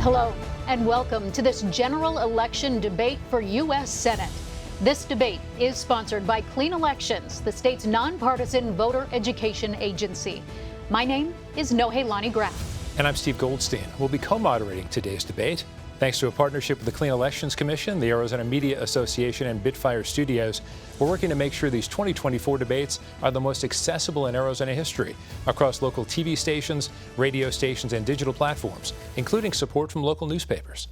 Hello and welcome to this general election debate for U.S. Senate. This debate is sponsored by Clean Elections, the state's nonpartisan voter education agency. My name is Nohelani Graf. And I'm Steve Goldstein. We'll be co-moderating today's debate. Thanks to a partnership with the Clean Elections Commission, the Arizona Media Association, and Bitfire Studios, we're working to make sure these 2024 debates are the most accessible in Arizona history across local TV stations, radio stations, and digital platforms, including support from local newspapers.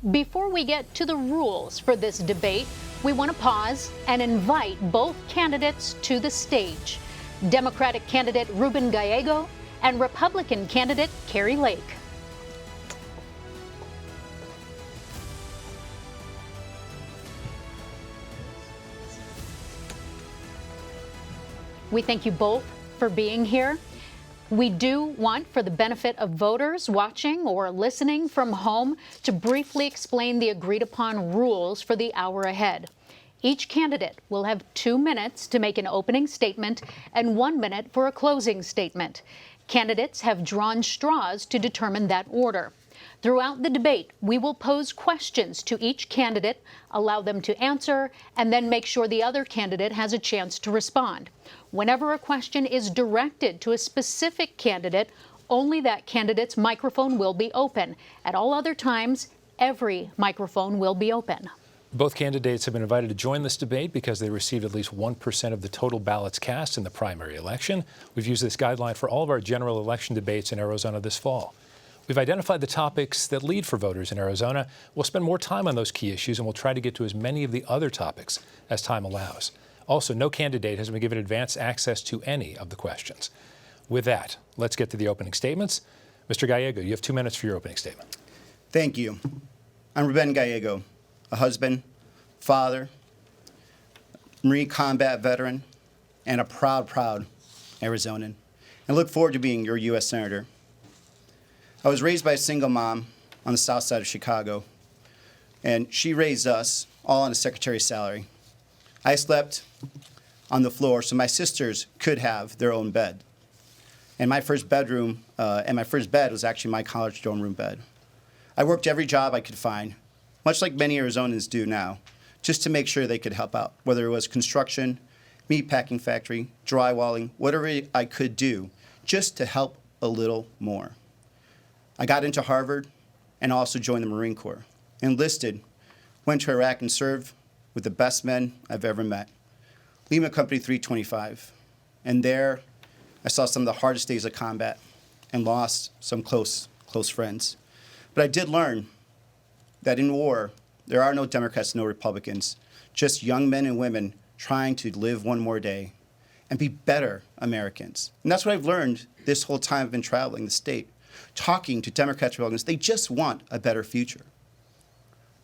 Before we get to the rules for this debate, we want to pause and invite both candidates to the stage. Democratic candidate Ruben Gallego and Republican candidate Kari Lake. We thank you both for being here. We do want, for the benefit of voters watching or listening from home, to briefly explain the agreed upon rules for the hour ahead. Each candidate will have 2 minutes to make an opening statement and 1 minute for a closing statement. Candidates have drawn straws to determine that order. Throughout the debate, we will pose questions to each candidate, allow them to answer, and then make sure the other candidate has a chance to respond. Whenever a question is directed to a specific candidate, only that candidate's microphone will be open. At all other times, every microphone will be open. Both candidates have been invited to join this debate because they received at least 1% of the total ballots cast in the primary election. We've used this guideline for all of our general election debates in Arizona this fall. We've identified the topics that lead for voters in Arizona. We'll spend more time on those key issues, and we'll try to get to as many of the other topics as time allows. Also, no candidate has been given advance access to any of the questions. With that, let's get to the opening statements. Mr. Gallego, you have 2 minutes for your opening statement. Thank you. I'm Ruben Gallego, a husband, father, Marine combat veteran, and a proud Arizonan. I look forward to being your U.S. Senator. I was raised by a single mom on the south side of Chicago, and she raised us all on a secretary's salary. I slept on the floor so my sisters could have their own bed. And my first bedroom, and my first bed was actually my college dorm room bed. I worked every job I could find, much like many Arizonans do now, just to make sure they could help out, whether it was construction, meat packing factory, drywalling, whatever I could do, just to help a little more. I got into Harvard and also joined the Marine Corps. Enlisted, went to Iraq and served with the best men I've ever met. Lima Company 325. And there, I saw some of the hardest days of combat and lost some close friends. But I did learn that in war, there are no Democrats, no Republicans, just young men and women trying to live one more day and be better Americans. And that's what I've learned this whole time I've been traveling the state. Talking to Democrats, Republicans, they just want a better future.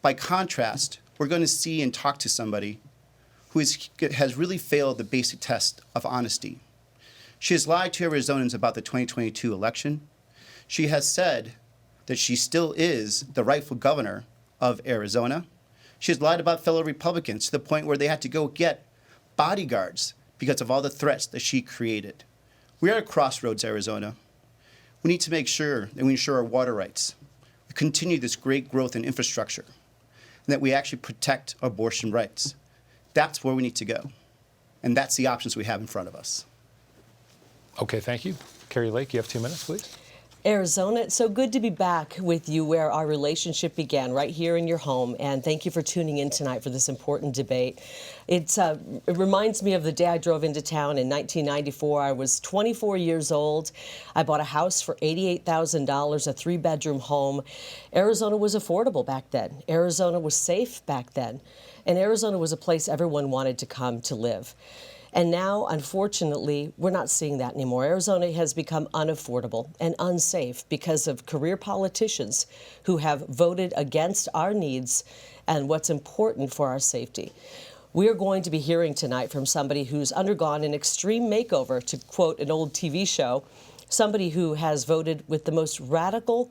By contrast, we're going to see and talk to somebody who has really failed the basic test of honesty. She has lied to Arizonans about the 2022 election. She has said that she still is the rightful governor of Arizona. She has lied about fellow Republicans to the point where they had to go get bodyguards because of all the threats that she created. We are at a crossroads, Arizona. We need to make sure that we ensure our water rights, we continue this great growth in infrastructure, and that we actually protect abortion rights. That's where we need to go. And that's the options we have in front of us. Okay, thank you. Kari Lake, you have 2 minutes, please. Arizona, it's so good to be back with you where our relationship began, right here in your home. And thank you for tuning in tonight for this important debate. It reminds me of the day I drove into town in 1994. I was 24 years old. I bought a house for $88,000, a 3-bedroom home. Arizona was affordable back then. Arizona was safe back then. And Arizona was a place everyone wanted to come to live. And now, unfortunately, we're not seeing that anymore. Arizona has become unaffordable and unsafe because of career politicians who have voted against our needs and what's important for our safety. We are going to be hearing tonight from somebody who's undergone an extreme makeover, to quote an old TV show, somebody who has voted with the most radical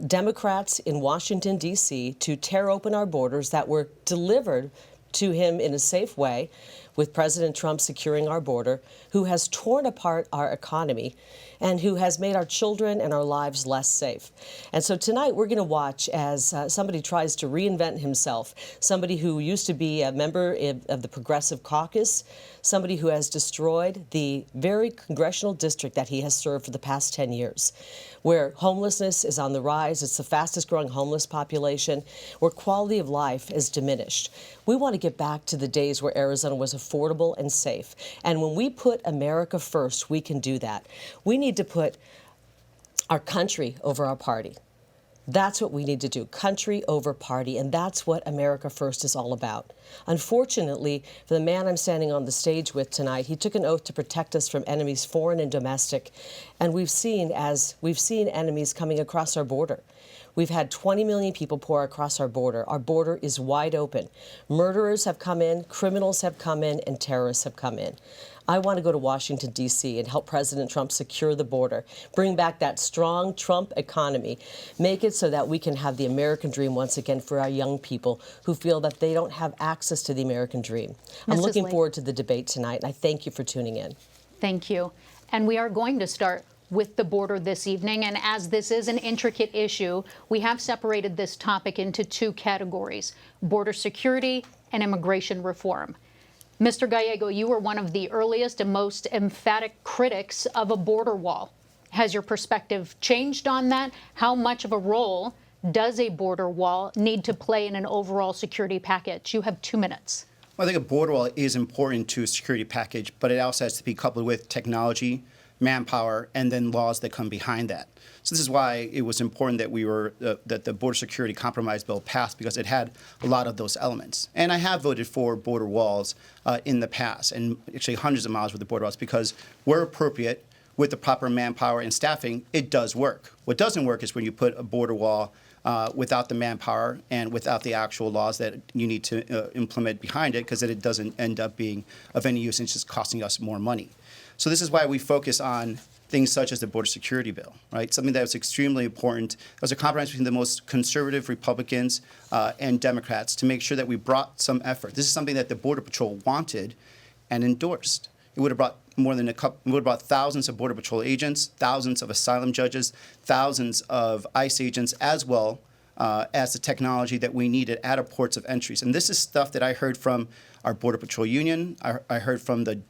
Democrats in Washington, D.C. to tear open our borders that were delivered to him in a safe way. with President Trump securing our border, who has torn apart our economy, and who has made our children and our lives less safe. And so tonight we're going to watch as somebody tries to reinvent himself, somebody who used to be a member of the Progressive Caucus, somebody who has destroyed the very congressional district that he has served for the past 10 years, where homelessness is on the rise. It's the fastest growing homeless population, where quality of life is diminished. We want to get back to the days where Arizona was affordable and safe. And when we put America first, we can do that. We need to put our country over our party. That's what we need to do, country over party, and that's what America First is all about. Unfortunately, for the man I'm standing on the stage with tonight, he took an oath to protect us from enemies foreign and domestic, and we've seen enemies coming across our border. We've had 20 million people pour across our border. Our border is wide open. Murderers have come in, criminals have come in, and terrorists have come in. I want to go to Washington, D.C. and help President Trump secure the border, bring back that strong Trump economy, make it so that we can have the American dream once again for our young people who feel that they don't have access to the American dream. I'm looking forward to the debate tonight, and I thank you for tuning in. Thank you. And we are going to start with the border this evening. And as this is an intricate issue, we have separated this topic into two categories: border security and immigration reform. Mr. Gallego, you were one of the earliest and most emphatic critics of a border wall. Has your perspective changed on that? How much of a role does a border wall need to play in an overall security package? You have 2 minutes. Well, I think a border wall is important to a security package, but it also has to be coupled with technology, manpower, and then laws that come behind that. So this is why it was important that that the border security compromise bill passed, because it had a lot of those elements. And I have voted for border walls in the past, and actually hundreds of miles with the border walls, because where appropriate, with the proper manpower and staffing, it does work. What doesn't work is when you put a border wall without the manpower and without the actual laws that you need to implement behind it, because then it doesn't end up being of any use, and it's just costing us more money. So this is why we focus on things such as the border security bill, right? Something that was extremely important. It was a compromise between the most conservative Republicans and Democrats to make sure that we brought some effort. This is something that the Border Patrol wanted and endorsed. It would have brought thousands of Border Patrol agents, thousands of asylum judges, thousands of ICE agents, as well as the technology that we needed at our ports of entries. And this is stuff that I heard from our Border Patrol union. I heard from the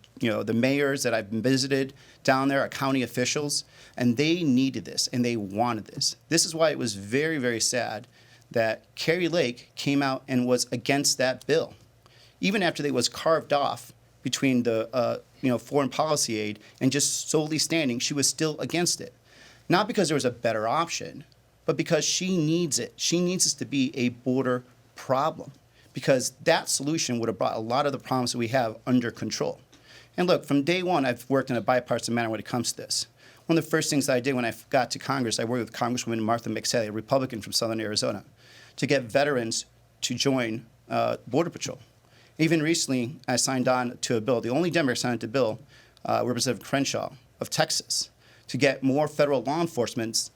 mayors that I've visited down there, our county officials, and they needed this and they wanted this. This is why it was very, very sad that Kari Lake came out and was against that bill. Even after it was carved off between the foreign policy aid and just solely standing, she was still against it. Not because there was a better option, but because she needs it. She needs this to be a border problem, because that solution would have brought a lot of the problems that we have under control. And look, from day one, I've worked in a bipartisan manner when it comes to this. One of the first things that I did when I got to Congress, I worked with Congresswoman Martha McSally, a Republican from Southern Arizona, to get veterans to join Border Patrol. Even recently, I signed on to a bill, the only Democrat signed on to a bill, Representative Crenshaw of Texas, to get more federal law enforcement,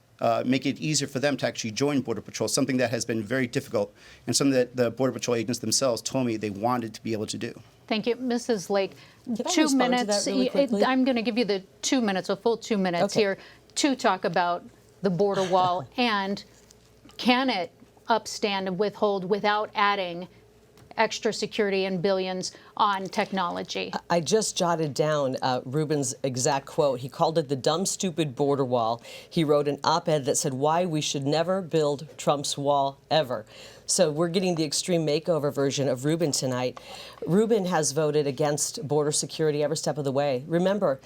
make it easier for them to actually join Border Patrol, something that has been very difficult and something that the Border Patrol agents themselves told me they wanted to be able to do. Thank you. Mrs. Lake, Can I 2 respond to minutes. that really quickly? I'm going to give you the 2 minutes, a full 2 minutes here, to talk about the border wall and can it upstand and withhold without adding extra security and billions on technology. I just jotted down Ruben's exact quote. He called it the dumb, stupid border wall. He wrote an op-ed that said why we should never build Trump's wall ever. So we're getting the extreme makeover version of Ruben tonight. Ruben has voted against border security every step of the way. Remember,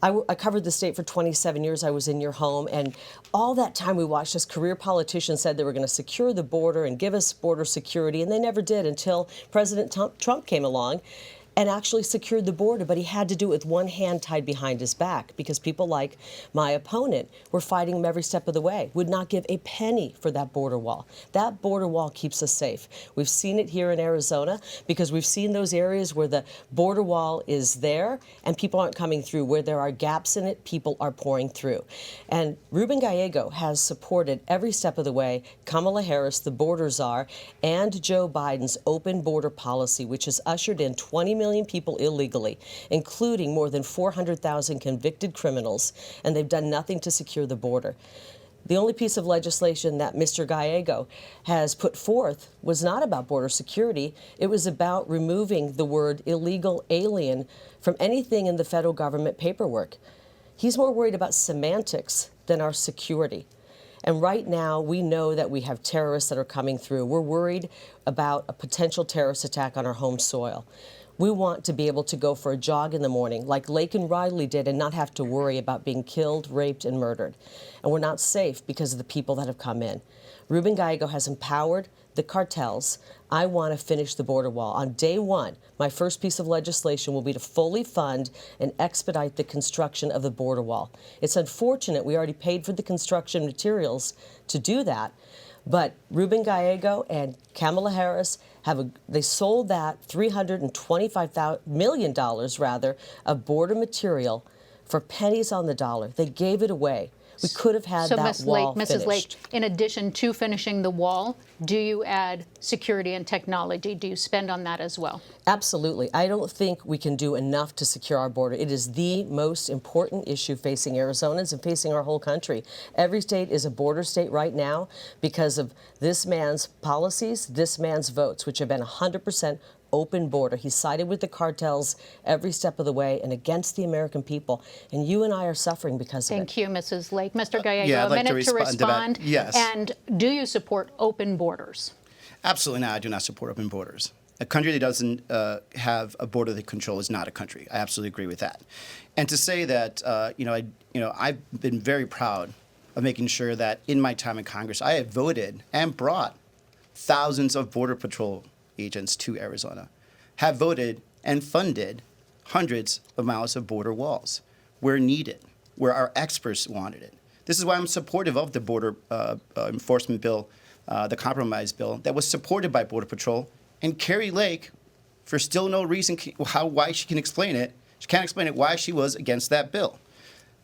I covered the state for 27 years. I was in your home, and all that time we watched as career politicians said they were going to secure the border and give us border security, and they never did until President Trump came along and actually secured the border, but he had to do it with one hand tied behind his back because people like my opponent were fighting him every step of the way, would not give a penny for that border wall. That border wall keeps us safe. We've seen it here in Arizona because we've seen those areas where the border wall is there and people aren't coming through. Where there are gaps in it, people are pouring through. And Ruben Gallego has supported every step of the way Kamala Harris, the border czar, and Joe Biden's open border policy, which has ushered in 20 million million people illegally, including more than 400,000 convicted criminals, and they've done nothing to secure the border. The only piece of legislation that Mr. Gallego has put forth was not about border security. It was about removing the word illegal alien from anything in the federal government paperwork. He's more worried about semantics than our security. And right now, we know that we have terrorists that are coming through. We're worried about a potential terrorist attack on our home soil. We want to be able to go for a jog in the morning like Lake and Riley did and not have to worry about being killed, raped, and murdered. And we're not safe because of the people that have come in. Ruben Gallego has empowered the cartels. I want to finish the border wall. On day one, my first piece of legislation will be to fully fund and expedite the construction of the border wall. It's unfortunate we already paid for the construction materials to do that, but Ruben Gallego and Kamala Harris they sold that $325 million of border material for pennies on the dollar. They gave it away. We could have had that wall finished. Mrs. Lake, in addition to finishing the wall, do you add security and technology? Do you spend on that as well? Absolutely. I don't think we can do enough to secure our border. It is the most important issue facing Arizonans and facing our whole country. Every state is a border state right now because of this man's policies, this man's votes, which have been 100% open border. He sided with the cartels every step of the way and against the American people. And you and I are suffering because of it. Thank you, Mrs. Lake. Mr. Gallego, yeah, I'd like a minute to respond. To that. Yes. And do you support open borders? Absolutely not. I do not support open borders. A country that doesn't have a border they control is not a country. I absolutely agree with that. And to say that, I've been very proud of making sure that in my time in Congress, I have voted and brought thousands of Border Patrol agents to Arizona, have voted and funded hundreds of miles of border walls where needed, where our experts wanted it. This is why I'm supportive of the border enforcement bill, the compromise bill that was supported by Border Patrol. And Kari Lake, for still no reason why she can explain it, she can't explain it why she was against that bill.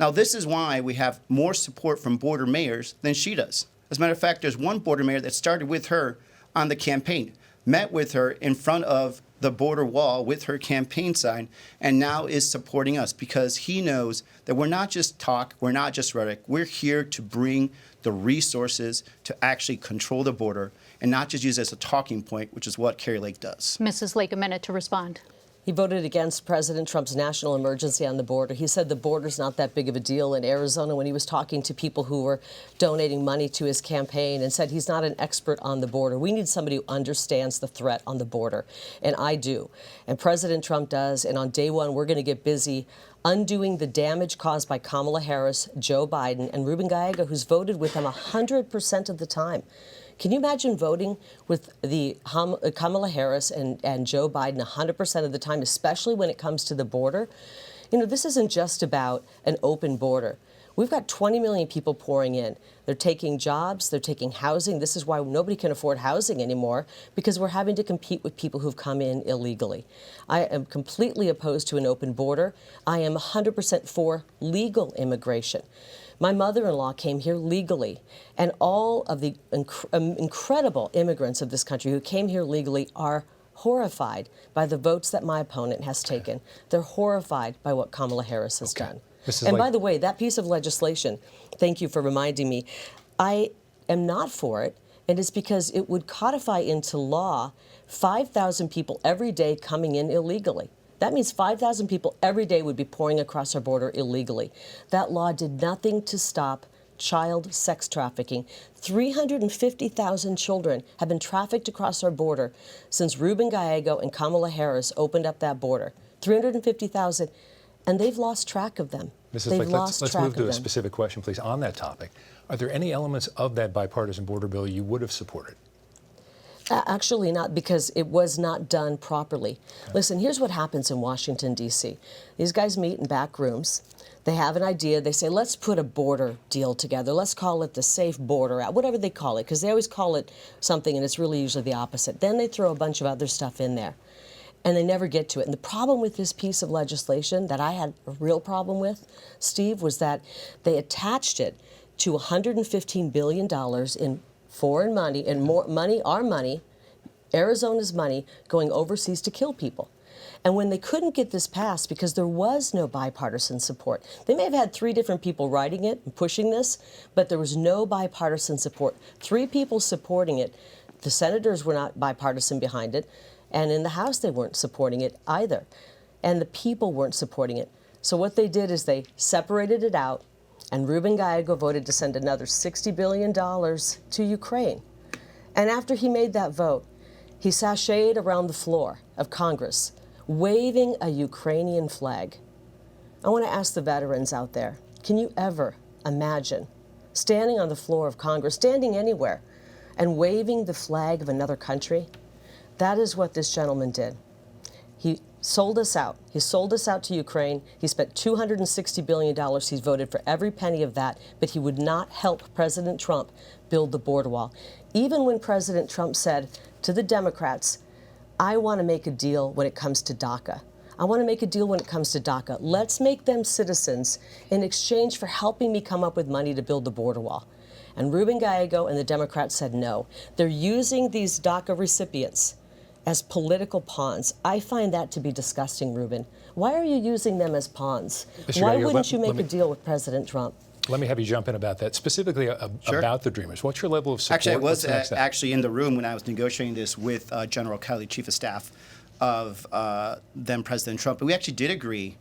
Now, this is why we have more support from border mayors than she does. As a matter of fact, there's one border mayor that started with her on the campaign, met with her in front of the border wall with her campaign sign, and now is supporting us because he knows that we're not just talk, we're not just rhetoric. We're here to bring the resources to actually control the border and not just use it as a talking point, which is what Kari Lake does. Mrs. Lake, a minute to respond. He voted against President Trump's national emergency on the border. He said the border's not that big of a deal in Arizona when he was talking to people who were donating money to his campaign and said he's not an expert on the border. We need somebody who understands the threat on the border, and I do. And President Trump does, and on day one, we're going to get busy undoing the damage caused by Kamala Harris, Joe Biden, and Ruben Gallego, who's voted with them 100% of the time. Can you imagine voting with the Kamala Harris and Joe Biden 100% of the time, especially when it comes to the border? You know, this isn't just about an open border. We've got 20 million people pouring in. They're taking jobs, they're taking housing. This is why nobody can afford housing anymore, because we're having to compete with people who've come in illegally. I am completely opposed to an open border. I am 100% for legal immigration. My mother-in-law came here legally, and all of the incredible immigrants of this country who came here legally are horrified by the votes that my opponent has taken. They're horrified by what Kamala Harris has done. And by the way, that piece of legislation, thank you for reminding me, I am not for it, and it's because it would codify into law 5,000 people every day coming in illegally. That means 5,000 people every day would be pouring across our border illegally. That law did nothing to stop child sex trafficking. 350,000 children have been trafficked across our border since Ruben Gallego and Kamala Harris opened up that border. 350,000, and they've lost track of them. Mrs. Lake, let's move to a specific question, please, on that topic. Are there any elements of that bipartisan border bill you would have supported? Actually not, because it was not done properly. Okay. Listen, here's what happens in Washington, D.C. These guys meet in back rooms. They have an idea. They say, let's put a border deal together. Let's call it the Safe Border Act, whatever they call it, because they always call it something, and it's really usually the opposite. Then they throw a bunch of other stuff in there, and they never get to it. And the problem with this piece of legislation that I had a real problem with, Steve, was that they attached it to $115 billion in foreign money, and more money, our money, Arizona's money, going overseas to kill people. And when they couldn't get this passed because there was no bipartisan support, they may have had 3 different people writing it and pushing this, but there was no bipartisan support. 3 people supporting it. The senators were not bipartisan behind it, and in the House they weren't supporting it either. And the people weren't supporting it. So what they did is they separated it out, and Ruben Gallego voted to send another $60 billion to Ukraine. And after he made that vote, he sashayed around the floor of Congress, waving a Ukrainian flag. I want to ask the veterans out there, can you ever imagine standing on the floor of Congress, standing anywhere, and waving the flag of another country? That is what this gentleman did. He sold us out. He sold us out to Ukraine. He spent $260 billion. He's voted for every penny of that, but he would not help President Trump build the border wall. Even when President Trump said to the Democrats, I want to make a deal when it comes to DACA. I want to make a deal when it comes to DACA. Let's make them citizens in exchange for helping me come up with money to build the border wall. And Ruben Gallego and the Democrats said no. They're using these DACA recipients as political pawns. I find that to be disgusting, Ruben. Why are you using them as pawns? Mr. Why Gallego, wouldn't you make a deal with President Trump? Let me have you jump in about that, specifically about the Dreamers. What's your level of support? Actually, I was What's the next step? actually in the room when I was negotiating this with General Kari, Chief of Staff of then President Trump. But we actually did agree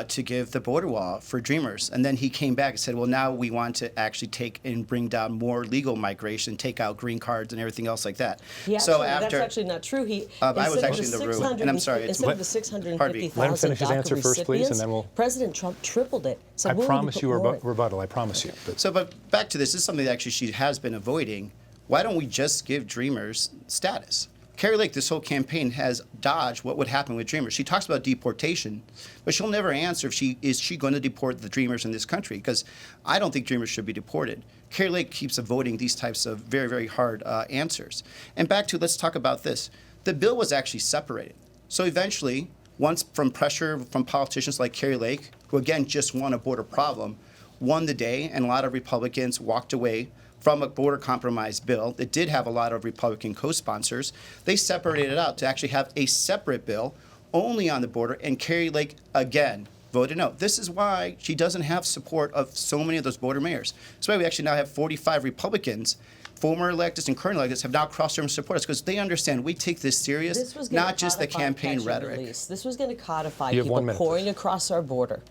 to give the border wall for Dreamers. And then he came back and said, well, now we want to actually take and bring down more legal migration, take out green cards and everything else like that. That's actually not true. I was actually in the room, and I'm sorry. Instead of the 650,000 Let him finish his answer DACA first, please, and then we'll... President Trump tripled it. So I promise you a rebuttal, I promise you. But back to this is something that actually she has been avoiding. Why don't we just give Dreamers status? Kari Lake, this whole campaign has dodged what would happen with Dreamers. She talks about deportation, but she'll never answer if is she going to deport the Dreamers in this country, because I don't think Dreamers should be deported. Kari Lake keeps avoiding these types of very, very hard answers. And back to, let's talk about this. The bill was actually separated. So eventually, once from pressure from politicians like Kari Lake, who again just won a border problem, won the day, and a lot of Republicans walked away from a border compromise bill that did have a lot of Republican co-sponsors. They separated it out to actually have a separate bill only on the border, and Kari Lake, again, voted no. This is why she doesn't have support of so many of those border mayors. That's why we actually now have 45 Republicans, former electeds and current electeds, have now crossed over and support us, because they understand we take this serious, not just the campaign rhetoric. This was going to codify You have 1 people minute, pouring please. across our border.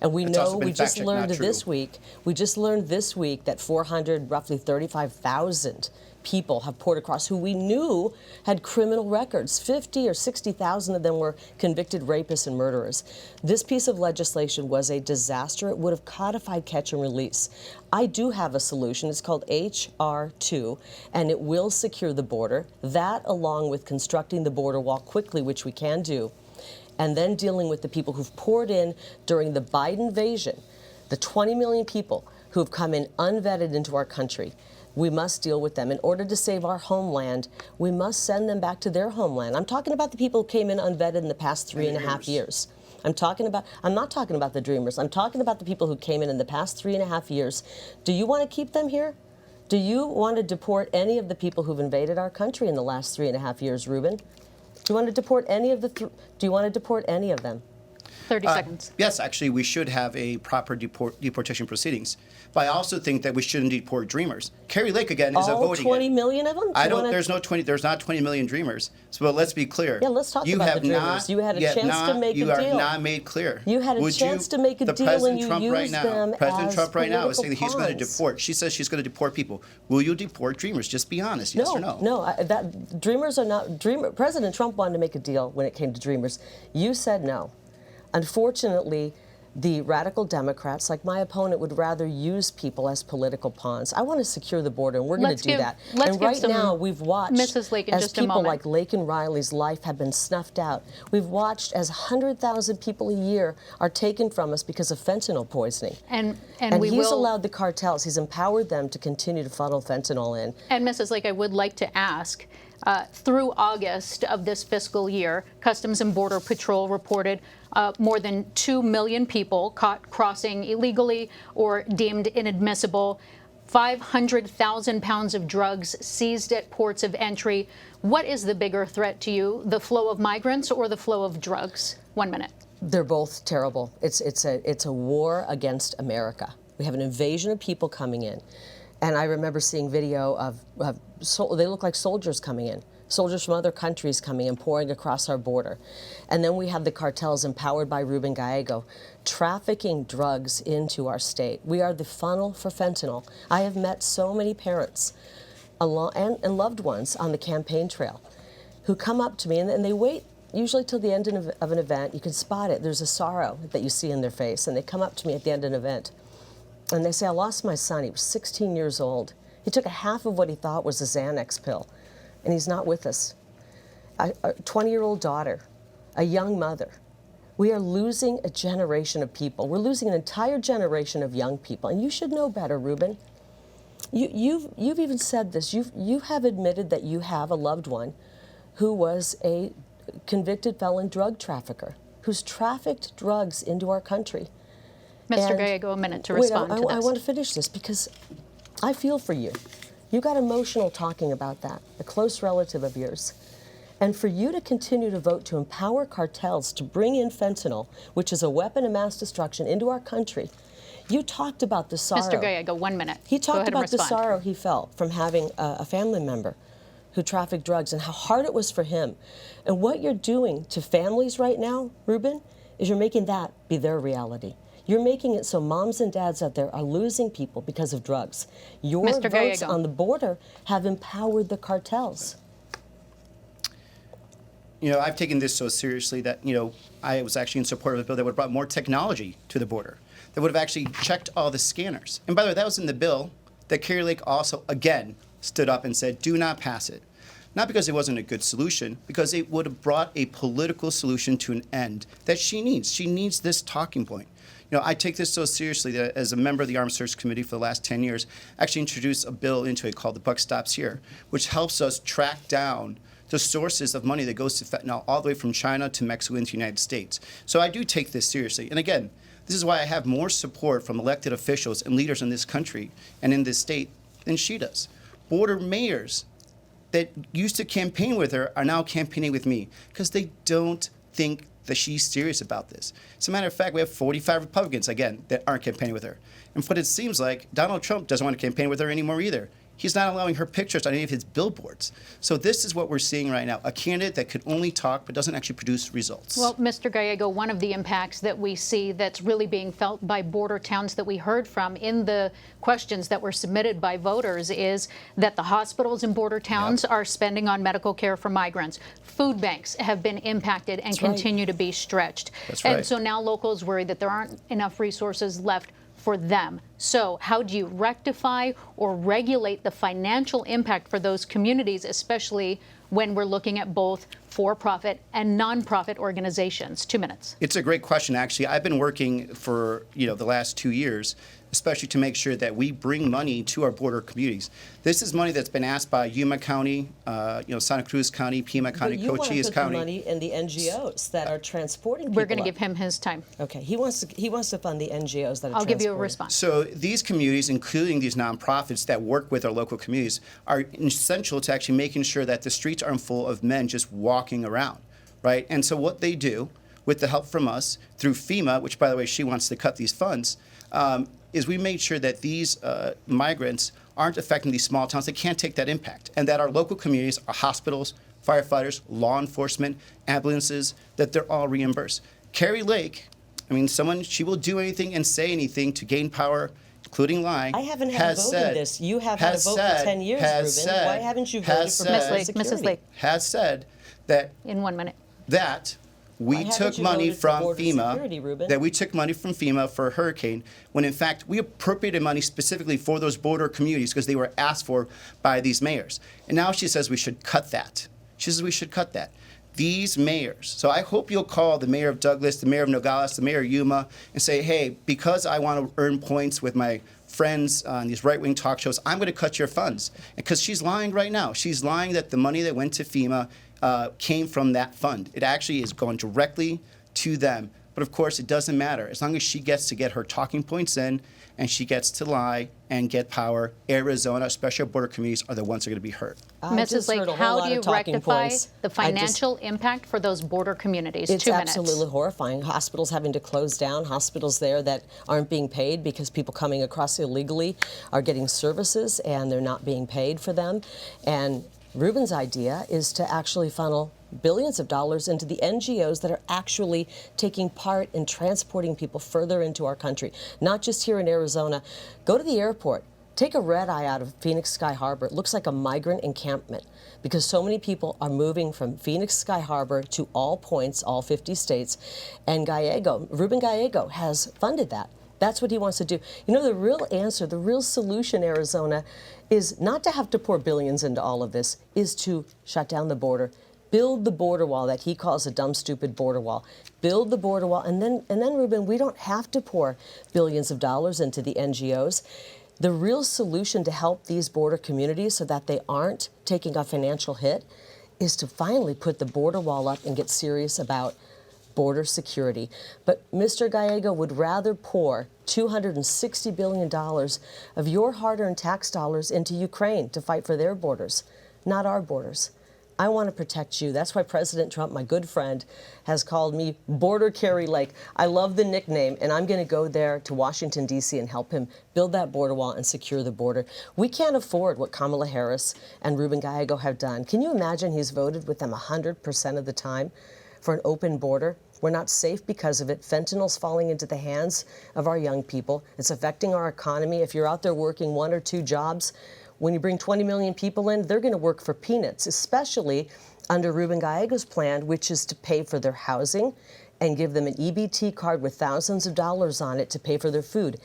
And we know, we just learned this week, that roughly 35,000 people have poured across who we knew had criminal records. 50 or 60,000 of them were convicted rapists and murderers. This piece of legislation was a disaster. It would have codified catch and release. I do have a solution. It's called H.R. 2, and it will secure the border. That, along with constructing the border wall quickly, which we can do, and then dealing with the people who've poured in during the Biden invasion, the 20 million people who have come in unvetted into our country. We must deal with them. In order to save our homeland, we must send them back to their homeland. I'm talking about the people who came in unvetted in the past 3.5 years. I'm not talking about the Dreamers. I'm talking about the people who came in the past 3.5 years. Do you want to keep them here? Do you want to deport any of the people who've invaded our country in the last 3.5 years, Ruben? Do you want to deport any of Do you want to deport any of them? 30 seconds. Yes, actually, we should have a proper deportation proceedings. But I also think that we shouldn't deport Dreamers. Kari Lake, again, is avoiding it. All 20 million of them? There's not 20 million Dreamers. So, but let's be clear. Yeah, let's talk about the Dreamers. You had a chance to make a deal. You are not made clear. You had a chance to make a deal and you used them President as Trump right now is saying that he's going to pawns. deport. She says she's going to deport people. Will you deport Dreamers? Just be honest, yes or no? No, Dreamers are not. President Trump wanted to make a deal when it came to Dreamers. You said no. Unfortunately, the radical Democrats, like my opponent, would rather use people as political pawns. I want to secure the border, and we're going to do that. And right now, we've watched Mrs. Lake in as just a people moment. like Laken Riley's life have been snuffed out. We've watched as 100,000 people a year are taken from us because of fentanyl poisoning. And he's allowed the cartels, he's empowered them to continue to funnel fentanyl in. And Mrs. Lake, I would like to ask, through August of this fiscal year, Customs and Border Patrol reported more than 2 million people caught crossing illegally or deemed inadmissible. 500,000 pounds of drugs seized at ports of entry. What is the bigger threat to you, the flow of migrants or the flow of drugs? 1 minute. They're both terrible. It's a war against America. We have an invasion of people coming in. And I remember seeing video of they look like soldiers coming in. Soldiers from other countries coming and pouring across our border. And then we have the cartels empowered by Ruben Gallego trafficking drugs into our state. We are the funnel for fentanyl. I have met so many parents and loved ones on the campaign trail who come up to me and they wait usually till the end of an event. You can spot it. There's a sorrow that you see in their face. And they come up to me at the end of an event and they say, I lost my son. He was 16 years old. He took a half of what he thought was a Xanax pill. And he's not with us. A 20-year-old daughter, a young mother. We are losing a generation of people. We're losing an entire generation of young people. And you should know better, Ruben. You've even said this. You have admitted that you have a loved one who was a convicted felon drug trafficker, who's trafficked drugs into our country. Mr. Gallego, a minute to respond to this. I want to finish this because I feel for you. You got emotional talking about that, a close relative of yours. And for you to continue to vote to empower cartels to bring in fentanyl, which is a weapon of mass destruction, into our country, you talked about the sorrow. Mr. Gallego, 1 minute. He talked Go ahead about and the respond. sorrow he felt from having a family member who trafficked drugs and how hard it was for him. And what you're doing to families right now, Ruben, is you're making that be their reality. You're making it so moms and dads out there are losing people because of drugs. Your Mr. votes Gallego. on the border have empowered the cartels. You know, I've taken this so seriously that, you know, I was actually in support of a bill that would have brought more technology to the border, that would have actually checked all the scanners. And by the way, that was in the bill that Kari Lake also, again, stood up and said, do not pass it. Not because it wasn't a good solution, because it would have brought a political solution to an end that she needs. She needs this talking point. You know, I take this so seriously that as a member of the Armed Services Committee for the last 10 years, I actually introduced a bill into it called The Buck Stops Here, which helps us track down the sources of money that goes to fentanyl all the way from China to Mexico into the United States. So I do take this seriously. And again, this is why I have more support from elected officials and leaders in this country and in this state than she does. Border mayors that used to campaign with her are now campaigning with me because they don't think that she's serious about this. As a matter of fact, we have 45 Republicans, again, that aren't campaigning with her. And what it seems like, Donald Trump doesn't want to campaign with her anymore either. He's not allowing her pictures on any of his billboards. So this is what we're seeing right now, a candidate that could only talk but doesn't actually produce results. Well, Mr. Gallego, one of the impacts that we see that's really being felt by border towns that we heard from in the questions that were submitted by voters is that the hospitals in border towns are spending on medical care for migrants. Food banks have been impacted and continue to be stretched. That's right. And so now locals worry that there aren't enough resources left for them. So how do you rectify or regulate the financial impact for those communities, especially when we're looking at both for-profit and nonprofit organizations? 2 minutes. It's a great question, actually. I've been working for, the last 2 years, especially to make sure that we bring money to our border communities. This is money that's been asked by Yuma County, Santa Cruz County, Pima County, Cochise County. You want to put the money in the NGOs that are transporting people. We're going to give him his time. Okay, he wants to fund the NGOs that are I'll give you a transporting. response. So these communities, including these nonprofits that work with our local communities, are essential to actually making sure that the streets aren't full of men just walking around, right? And so what they do, with the help from us, through FEMA, which, by the way, she wants to cut these funds, is we made sure that these migrants aren't affecting these small towns that can't take that impact, and that our local communities, our hospitals, firefighters, law enforcement, ambulances, that they're all reimbursed. Kari Lake, she will do anything and say anything to gain power, including lying. I haven't had a vote in this. You have had a vote for 10 years, Ruben. Why haven't you voted for Mrs. Lake. Has said that In 1 minute. that we Why took haven't you money voted for from border FEMA, security, Ruben? that we took money from FEMA for a hurricane, when in fact we appropriated money specifically for those border communities because they were asked for by these mayors. And now she says we should cut that. She says we should cut that. These mayors, so I hope you'll call the mayor of Douglas, the mayor of Nogales, the mayor of Yuma, and say, hey, because I want to earn points with my friends on these right-wing talk shows, I'm going to cut your funds. Because she's lying right now. She's lying that the money that went to FEMA came from that fund. It actually is going directly to them. But of course, it doesn't matter. As long as she gets to get her talking points in and she gets to lie and get power, Arizona, especially our border communities, are the ones that are going to be hurt. Mrs. Lake, how do you rectify the financial impact for those border communities? It's 2 minutes. absolutely horrifying. Hospitals having to close down, hospitals there that aren't being paid because people coming across illegally are getting services and they're not being paid for them. And Ruben's idea is to actually funnel billions of dollars into the NGOs that are actually taking part in transporting people further into our country, not just here in Arizona. Go to the airport. Take a red eye out of Phoenix Sky Harbor. It looks like a migrant encampment because so many people are moving from Phoenix Sky Harbor to all points, all 50 states. And Gallego, Ruben Gallego has funded that. That's what he wants to do. You know, the real answer, the real solution, Arizona, is not to have to pour billions into all of this, is to shut down the border, build the border wall that he calls a dumb, stupid border wall. Build the border wall, and then, Ruben, we don't have to pour billions of dollars into the NGOs. The real solution to help these border communities so that they aren't taking a financial hit is to finally put the border wall up and get serious about border security. But Mr. Gallego would rather pour $260 billion of your hard-earned tax dollars into Ukraine to fight for their borders, not our borders. I want to protect you. That's why President Trump, my good friend, has called me Border Kari Lake. I love the nickname, and I'm going to go there to Washington, D.C. and help him build that border wall and secure the border. We can't afford what Kamala Harris and Ruben Gallego have done. Can you imagine he's voted with them 100% of the time for an open border? We're not safe because of it. Fentanyl's falling into the hands of our young people. It's affecting our economy. If you're out there working 1 or 2 jobs, when you bring 20 million people in, they're going to work for peanuts, especially under Ruben Gallego's plan, which is to pay for their housing and give them an EBT card with thousands of dollars on it to pay for their food.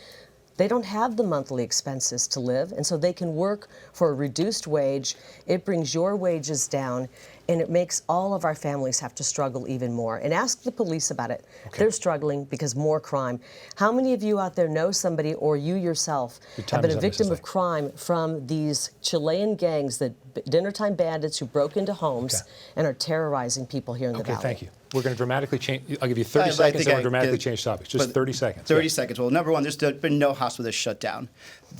They don't have the monthly expenses to live, and so they can work for a reduced wage. It brings your wages down, and it makes all of our families have to struggle even more. And ask the police about it. Okay. They're struggling because more crime. How many of you out there know somebody, or you yourself, have been a victim of crime from these Chilean gangs, the dinnertime bandits who broke into homes and are terrorizing people here in the Valley? Thank you. We're going to dramatically change. I'll give you 30 seconds and we'll dramatically change topics. Just 30 seconds. 30 seconds. Well, number one, there's been no hospital that's shut down.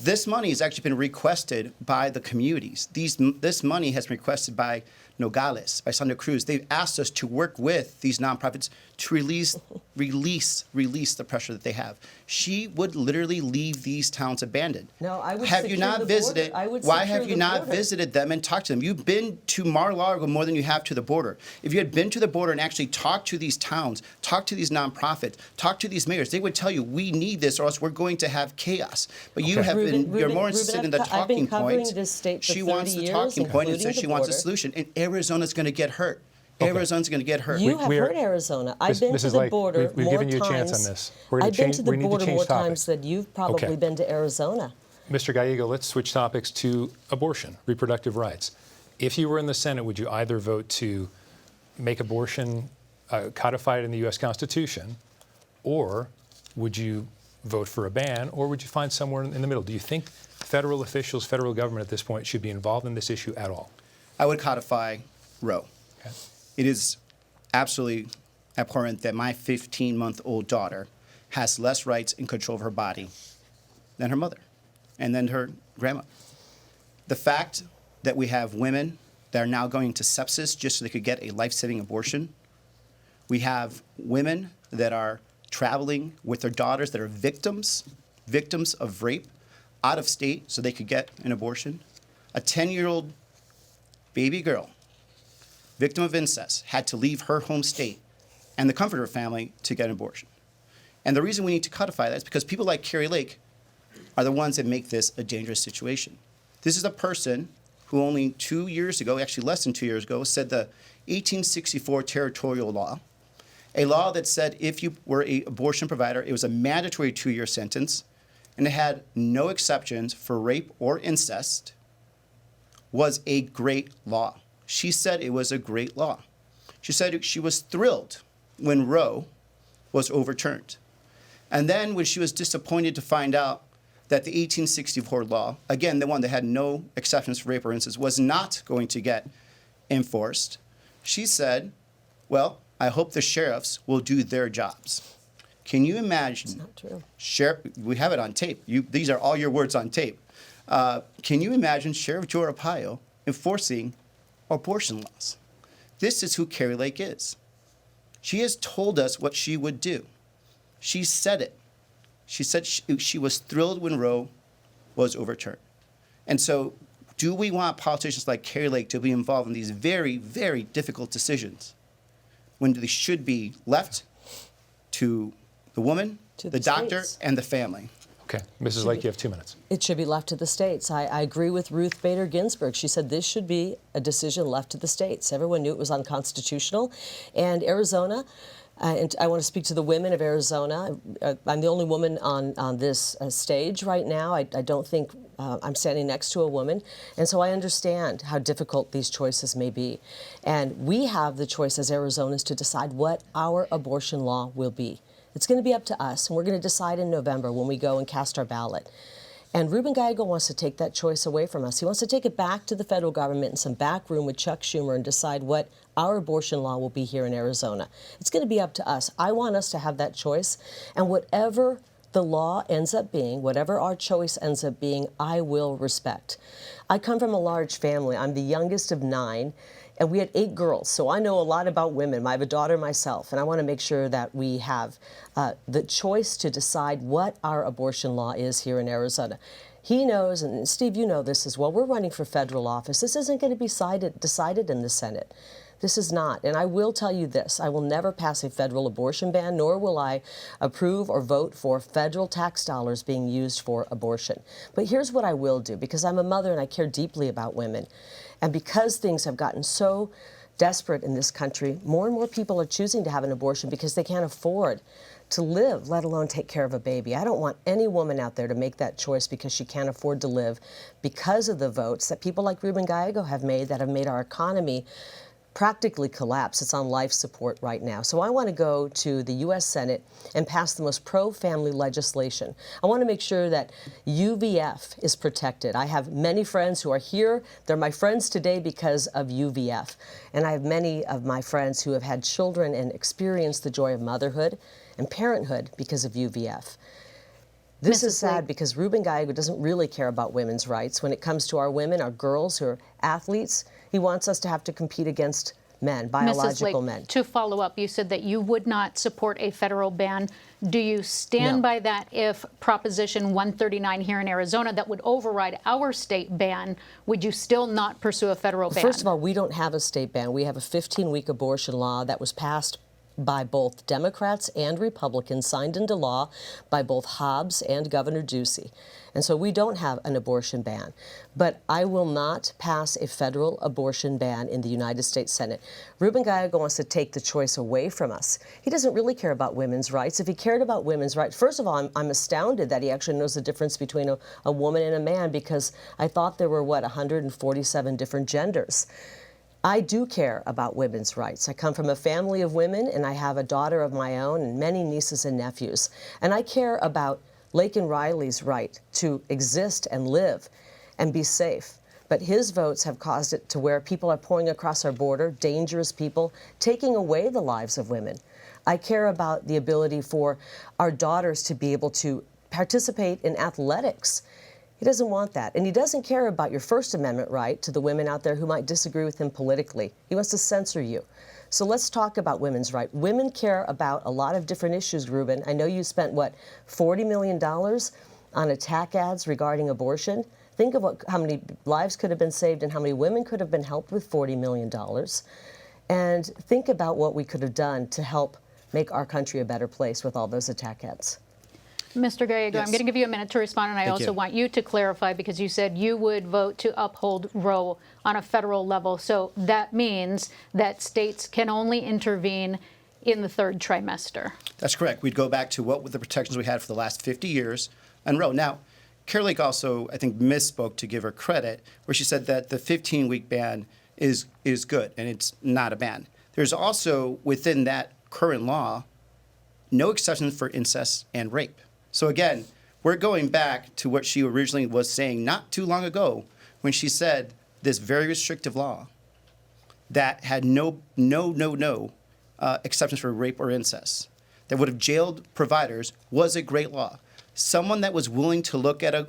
This money has actually been requested by the communities. This money has been requested by Nogales, by Santa Cruz. They've asked us to work with these nonprofits to release the pressure that they have. She would literally leave these towns abandoned. No, I would have you secure not the visited? border. I would Why secure have you the not border. visited them and talked to them? You've been to Mar-a-Lago more than you have to the border. If you had been to the border and actually talked to these towns, talked to these nonprofits, talked to these mayors, they would tell you, we need this or else we're going to have chaos. But you have you're more interested in the talking point. She wants the talking point and says she wants a solution. And Arizona's going to get hurt. Arizona's going to get hurt. You have hurt Arizona. I've been to the border we've more given you a times. chance on this. I've been to the border more times than you've probably been to Arizona. Mr. Gallego, let's switch topics to abortion, reproductive rights. If you were in the Senate, would you either vote to make abortion codified in the U.S. Constitution, or would you vote for a ban, or would you find somewhere in the middle? Do you think federal officials, federal government at this point should be involved in this issue at all? I would codify Roe. Okay. It is absolutely abhorrent that my 15-month-old daughter has less rights and control of her body than her mother and then her grandma. The fact that we have women that are now going to sepsis just so they could get a life-saving abortion. We have women that are traveling with their daughters that are victims of rape out of state so they could get an abortion. A 10-year-old baby girl, victim of incest, had to leave her home state and the comfort of her family to get an abortion. And the reason we need to codify that is because people like Kari Lake are the ones that make this a dangerous situation. This is a person who only 2 years ago, actually less than 2 years ago, said the 1864 territorial law, a law that said if you were an abortion provider, it was a mandatory 2-year sentence, and it had no exceptions for rape or incest, was a great law. She said it was a great law. She said she was thrilled when Roe was overturned. And then when she was disappointed to find out that the 1864 law, again, the one that had no exceptions for rape or incest, was not going to get enforced, she said, well, I hope the sheriffs will do their jobs. Can you imagine? Not true. We have it on tape. These are all your words on tape. Can you imagine Sheriff Joe Arpaio enforcing abortion laws? This is who Kari Lake is. She has told us what she would do. She said it. She said she was thrilled when Roe was overturned. And so, do we want politicians like Kari Lake to be involved in these very, very difficult decisions when they should be left to the woman, To the the doctor, states. and the family? Okay, Mrs. Lake, you have 2 minutes. It should be left to the states. I agree with Ruth Bader Ginsburg. She said this should be a decision left to the states. Everyone knew it was unconstitutional. And Arizona, and I want to speak to the women of Arizona. I'm the only woman on this stage right now. I don't think I'm standing next to a woman. And so I understand how difficult these choices may be. And we have the choice as Arizonans to decide what our abortion law will be. It's going to be up to us, and we're going to decide in November when we go and cast our ballot. And Ruben Gallego wants to take that choice away from us. He wants to take it back to the federal government in some back room with Chuck Schumer and decide what our abortion law will be here in Arizona. It's going to be up to us. I want us to have that choice, and whatever the law ends up being, whatever our choice ends up being, I will respect. I come from a large family. I'm the youngest of 9. And we had 8 girls, so I know a lot about women. I have a daughter myself, and I want to make sure that we have the choice to decide what our abortion law is here in Arizona. He knows, and Steve, you know this as well, we're running for federal office. This isn't going to be decided in the Senate. This is not. And I will tell you this, I will never pass a federal abortion ban, nor will I approve or vote for federal tax dollars being used for abortion. But here's what I will do, because I'm a mother and I care deeply about women. And because things have gotten so desperate in this country, more and more people are choosing to have an abortion because they can't afford to live, let alone take care of a baby. I don't want any woman out there to make that choice because she can't afford to live because of the votes that people like Ruben Gallego have made that have made our economy practically collapse. It's on life support right now. So I want to go to the U.S. Senate and pass the most pro-family legislation. I want to make sure that UVF is protected. I have many friends who are here. They're my friends today because of UVF. And I have many of my friends who have had children and experienced the joy of motherhood and parenthood because of UVF. This is sad because Ruben Gallego doesn't really care about women's rights. When it comes to our women, our girls who are athletes, he wants us to have to compete against men, biological Mrs. Lake, men. to follow up, you said that you would not support a federal ban. Do you stand No. by that if Proposition 139 here in Arizona that would override our state ban, would you still not pursue a federal ban? First of all, we don't have a state ban. We have a 15-week abortion law that was passed by both Democrats and Republicans, signed into law by both Hobbs and Governor Ducey. And so we don't have an abortion ban. But I will not pass a federal abortion ban in the United States Senate. Ruben Gallego wants to take the choice away from us. He doesn't really care about women's rights. If he cared about women's rights, first of all, I'm astounded that he actually knows the difference between a woman and a man, because I thought there were, 147 different genders. I do care about women's rights. I come from a family of women, and I have a daughter of my own and many nieces and nephews. And I care about Laken Riley's right to exist and live and be safe. But his votes have caused it to where people are pouring across our border, dangerous people, taking away the lives of women. I care about the ability for our daughters to be able to participate in athletics. He doesn't want that. And he doesn't care about your First Amendment right to the women out there who might disagree with him politically. He wants to censor you. So let's talk about women's rights. Women care about a lot of different issues, Ruben. I know you spent, $40 million on attack ads regarding abortion. Think of how many lives could have been saved and how many women could have been helped with $40 million. And think about what we could have done to help make our country a better place with all those attack ads. Mr. Gallego, Yes. I'm going to give you a minute to respond, and I Thank also you. want you to clarify, because you said you would vote to uphold Roe on a federal level. So that means that states can only intervene in the 3rd trimester. That's correct. We'd go back to what were the protections we had for the last 50 years on Roe. Now, Kari Lake also, I think, misspoke, to give her credit, where she said that the 15-week ban is good, and it's not a ban. There's also, within that current law, no exceptions for incest and rape. So again, we're going back to what she originally was saying not too long ago, when she said this very restrictive law that had no exceptions for rape or incest. that would have jailed providers was a great law. Someone that was willing to look at a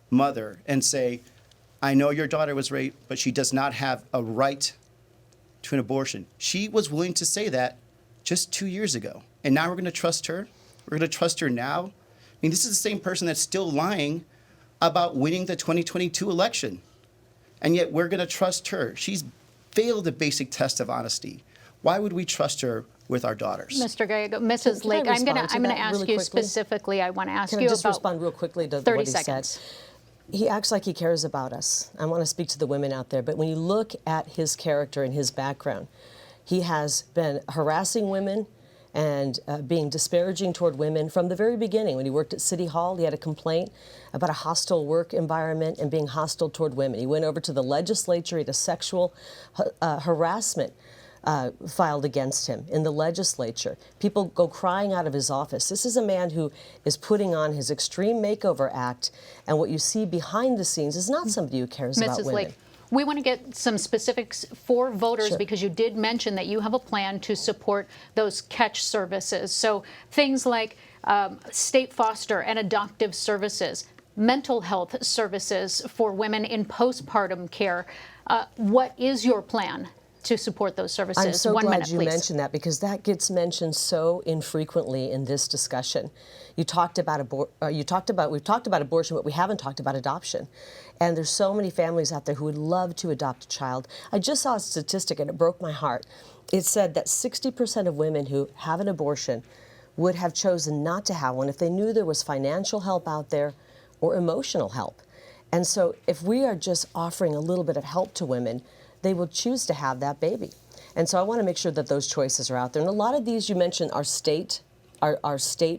mother and say, I know your daughter was raped, but she does not have a right to an abortion. She was willing to say that just 2 years ago. And now we're going to trust her? We're going to trust her now? I mean, this is the same person that's still lying about winning the 2022 election. And yet we're going to trust her. She's failed the basic test of honesty. Why would we trust her with our daughters? Mr. Gallego, Mrs. Can I Lake, I'm going respond to to that ask really you quickly? specifically. I want to ask Can you I just about respond real quickly to 30 what he seconds. said? He acts like he cares about us. I want to speak to the women out there, but when you look at his character and his background, he has been harassing women and being disparaging toward women from the very beginning. When he worked at City Hall, he had a complaint about a hostile work environment and being hostile toward women. He went over to the legislature, he had a sexual harassment filed against him in the legislature. People go crying out of his office. This is a man who is putting on his Extreme Makeover Act, and what you see behind the scenes is not somebody who cares about Mrs. women. Lake, we want to get some specifics for voters Sure. because you did mention that you have a plan to support those catch services. So things like state foster and adoptive services, mental health services for women in postpartum care. What is your plan to support those services? I'm so 1 glad minute, you please. mentioned that because that gets mentioned so infrequently in this discussion. You talked about we've talked about abortion, but we haven't talked about adoption. And there's so many families out there who would love to adopt a child. I just saw a statistic and it broke my heart. It said that 60% of women who have an abortion would have chosen not to have one if they knew there was financial help out there or emotional help. And so if we are just offering a little bit of help to women, they will choose to have that baby. And so I want to make sure that those choices are out there. And a lot of these you mentioned are state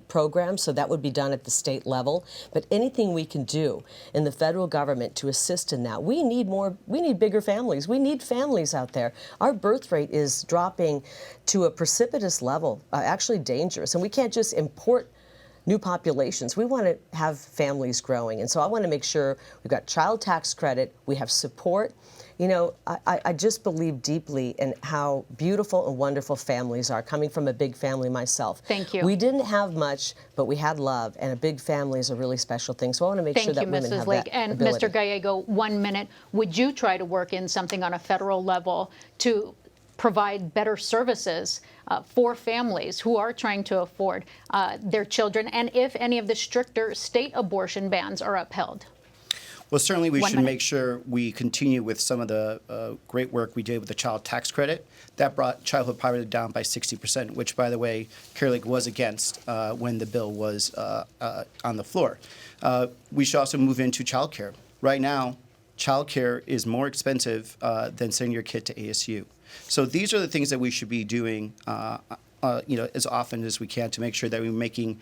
programs, so that would be done at the state level. But anything we can do in the federal government to assist in that, we need bigger families. We need families out there. Our birth rate is dropping to a precipitous level, actually dangerous. And we can't just import new populations. We want to have families growing. And so I want to make sure we've got child tax credit, we have support. You know, I just believe deeply in how beautiful and wonderful families are, coming from a big family myself. Thank you. We didn't have much, but we had love, and a big family is a really special thing. So I want to make sure that women have Lake. that And ability. Mr. Gallego, 1 minute. Would you try to work in something on a federal level to provide better services for families who are trying to afford their children, and if any of the stricter state abortion bans are upheld? Well, certainly we 1 should minute. make sure we continue with some of the great work we did with the child tax credit. That brought childhood poverty down by 60%, which, by the way, Kari Lake was against when the bill was on the floor. We should also move into child care. Right now, child care is more expensive than sending your kid to ASU. So these are the things that we should be doing as often as we can to make sure that we're making,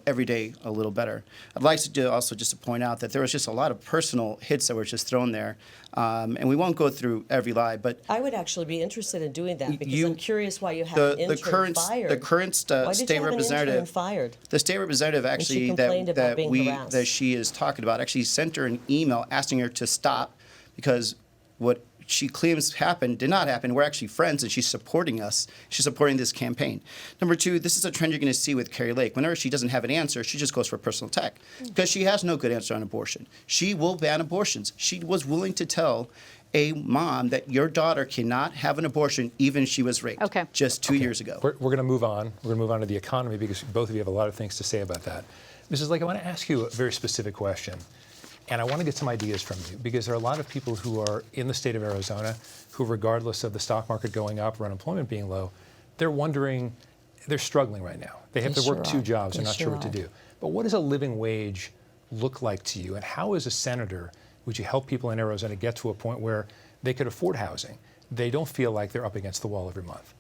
every day a little better. I'd like to do also just to point out that there was just a lot of personal hits that were just thrown there, and we won't go through every lie, but I would actually be interested in doing that because I'm curious why you have the an intern current fired. the current Why did state you have an intern representative fired? The state representative she actually complained about being harassed. that she is talking about actually sent her an email asking her to stop because what she claims happened did not happen. We're actually friends, and she's supporting us. She's supporting this campaign. Number two, this is a trend you're going to see with Kari Lake. Whenever she doesn't have an answer, she just goes for a personal attack because she has no good answer on abortion. She will ban abortions. She was willing to tell a mom that your daughter cannot have an abortion even if she was raped just 2 years ago. We're going to move on. We're going to move on to the economy because both of you have a lot of things to say about that. Mrs. Lake, I want to ask you a very specific question. And I want to get some ideas from you because there are a lot of people who are in the state of Arizona who, regardless of the stock market going up or unemployment being low, they're wondering, they're struggling right now. They have to work two jobs. They're not sure what to do. But what does a living wage look like to you? And how, as a senator, would you help people in Arizona get to a point where they could afford housing? They don't feel like they're up against the wall every month.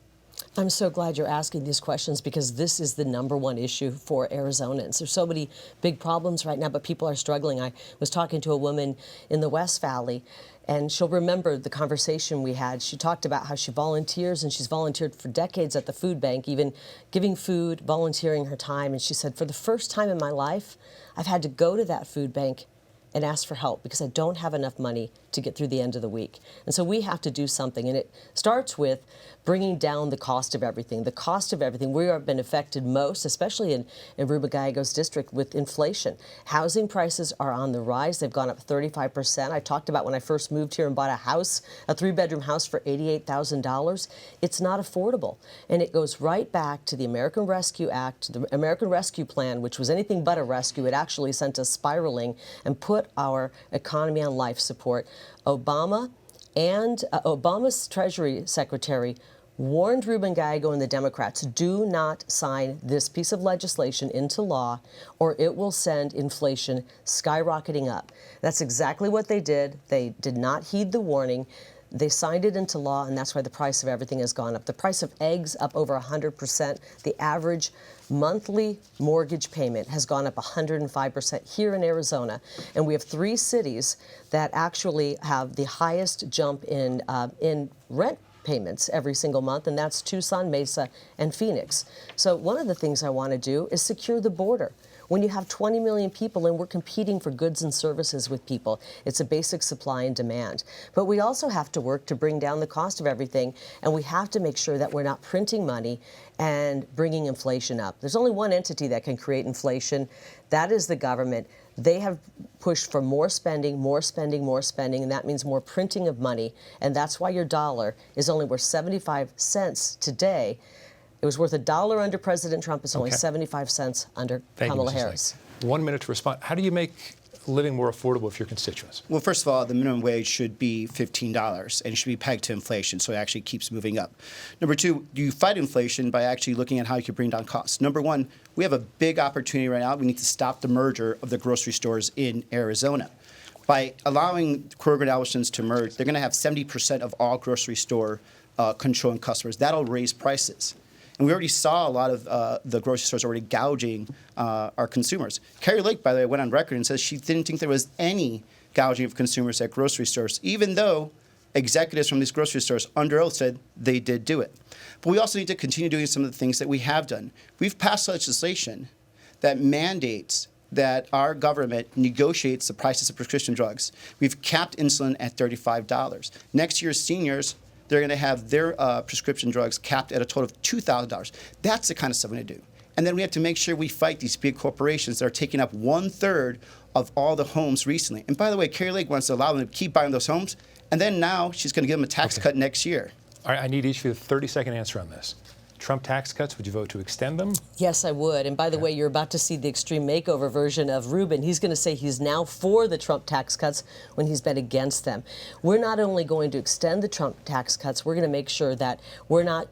I'm so glad you're asking these questions because this is the #1 issue for Arizonans. There's so many big problems right now, but people are struggling. I was talking to a woman in the West Valley, and she'll remember the conversation we had. She talked about how she volunteers, and she's volunteered for decades at the food bank, even giving food, volunteering her time. And she said, for the first time in my life, I've had to go to that food bank and ask for help because I don't have enough money to get through the end of the week. And so we have to do something. And it starts with bringing down the cost of everything. The cost of everything. We have been affected most, especially in Ruben Gallego's district, with inflation. Housing prices are on the rise. They've gone up 35%. I talked about when I first moved here and bought a house, a 3-bedroom house for $88,000. It's not affordable. And it goes right back to the American Rescue Act, the American Rescue Plan, which was anything but a rescue. It actually sent us spiraling and put our economy on life support. Obama and Obama's Treasury Secretary warned Ruben Gallego and the Democrats, do not sign this piece of legislation into law or it will send inflation skyrocketing up. That's exactly what they did. They did not heed the warning. They signed it into law, and that's why the price of everything has gone up. The price of eggs up over 100%. The average monthly mortgage payment has gone up 105% here in Arizona. And we have 3 cities that actually have the highest jump in rent payments every single month, and that's Tucson, Mesa, and Phoenix. So one of the things I want to do is secure the border. When you have 20 million people and we're competing for goods and services with people, it's a basic supply and demand. But we also have to work to bring down the cost of everything, and we have to make sure that we're not printing money and bringing inflation up. There's only one entity that can create inflation. That is the government. They have pushed for more spending, more spending, more spending, and that means more printing of money. And that's why your dollar is only worth 75 cents today. It was worth $1 under President Trump. It's only 75 cents under Kamala Harris. 1 minute to respond. How do you make living more affordable for your constituents? Well, first of all, the minimum wage should be $15, and it should be pegged to inflation, so it actually keeps moving up. Number 2, you fight inflation by actually looking at how you can bring down costs. Number 1, we have a big opportunity right now. We need to stop the merger of the grocery stores in Arizona. By allowing Kroger and Albertsons to merge, they're going to have 70% of all grocery store controlling customers. That'll raise prices. And we already saw a lot of the grocery stores already gouging our consumers. Kari Lake, by the way, went on record and says she didn't think there was any gouging of consumers at grocery stores, even though executives from these grocery stores under oath said they did do it. But we also need to continue doing some of the things that we have done. We've passed legislation that mandates that our government negotiates the prices of prescription drugs. We've capped insulin at $35. Next year's seniors, they're going to have their prescription drugs capped at a total of $2,000. That's the kind of stuff we're going to do. And then we have to make sure we fight these big corporations that are taking up 1/3 of all the homes recently. And by the way, Kari Lake wants to allow them to keep buying those homes, and then now she's going to give them a tax cut next year. All right, I need each of you a 30-second answer on this. Trump tax cuts, would you vote to extend them? Yes, I would. And by the way, you're about to see the extreme makeover version of Ruben. He's going to say he's now for the Trump tax cuts when he's been against them. We're not only going to extend the Trump tax cuts, we're going to make sure that we're not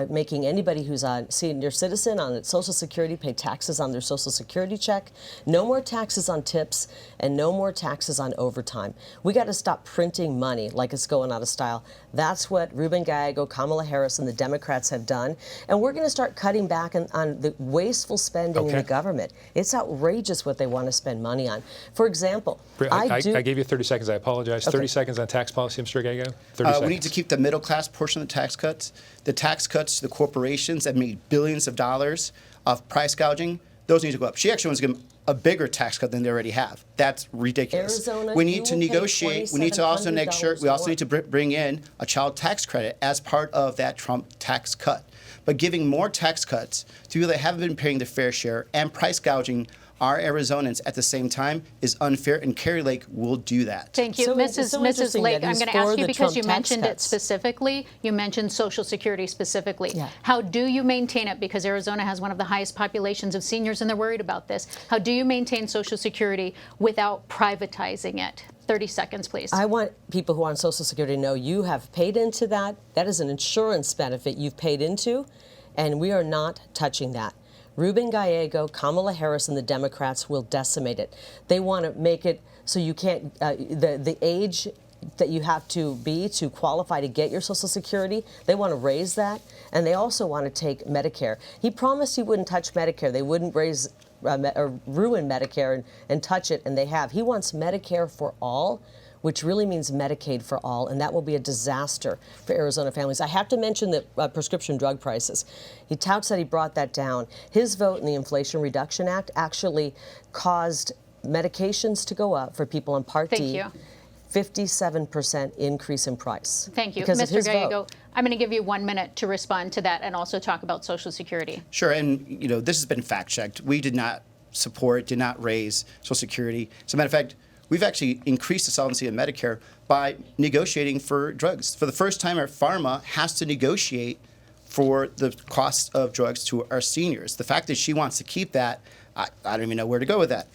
making anybody who's a senior citizen on Social Security pay taxes on their Social Security check. No more taxes on tips and no more taxes on overtime. We got to stop printing money like it's going out of style. That's what Ruben Gallego, Kamala Harris, and the Democrats have done. And we're going to start cutting back on the wasteful spending in the government. It's outrageous what they want to spend money on. For example, I gave you 30 seconds. I apologize. 30 seconds on tax policy, Mr. Gallego? 30 seconds. We need to keep the middle class portion of the tax cuts. The tax cuts to the corporations that made billions of dollars of price gouging, those need to go up. She actually wants to give them a bigger tax cut than they already have. That's ridiculous. Arizona, we need to negotiate. We need to also make sure we also need to bring in a child tax credit as part of that Trump tax cut. But giving more tax cuts to people that haven't been paying their fair share and price gouging our Arizonans at the same time is unfair, and Kari Lake will do that. Thank you. So Mrs. Lake, I'm going to ask you because you mentioned it cuts. specifically. You mentioned Social Security specifically. Yeah. How do you maintain it? Because Arizona has one of the highest populations of seniors, and they're worried about this. How do you maintain Social Security without privatizing it? 30 seconds, please. I want people who are on Social Security to know you have paid into that. That is an insurance benefit you've paid into, and we are not touching that. Ruben Gallego, Kamala Harris, and the Democrats will decimate it. They want to make it so you can't, the age that you have to be to qualify to get your Social Security, they want to raise that, and they also want to take Medicare. He promised he wouldn't touch Medicare. They wouldn't raise or ruin Medicare and touch it, and they have. He wants Medicare for all, which really means Medicaid for all, and that will be a disaster for Arizona families. I have to mention the prescription drug prices. He touts that he brought that down. His vote in the Inflation Reduction Act actually caused medications to go up for people on Part Thank D. you. 57% increase in price. Thank you. Because of Mr. his Gallego, vote. I'm going to give you 1 minute to respond to that and also talk about Social Security. Sure, and this has been fact-checked. We did not support, did not raise Social Security. As a matter of fact, we've actually increased the solvency of Medicare by negotiating for drugs. For the first time, our pharma has to negotiate for the cost of drugs to our seniors. The fact that she wants to keep that, I don't even know where to go with that.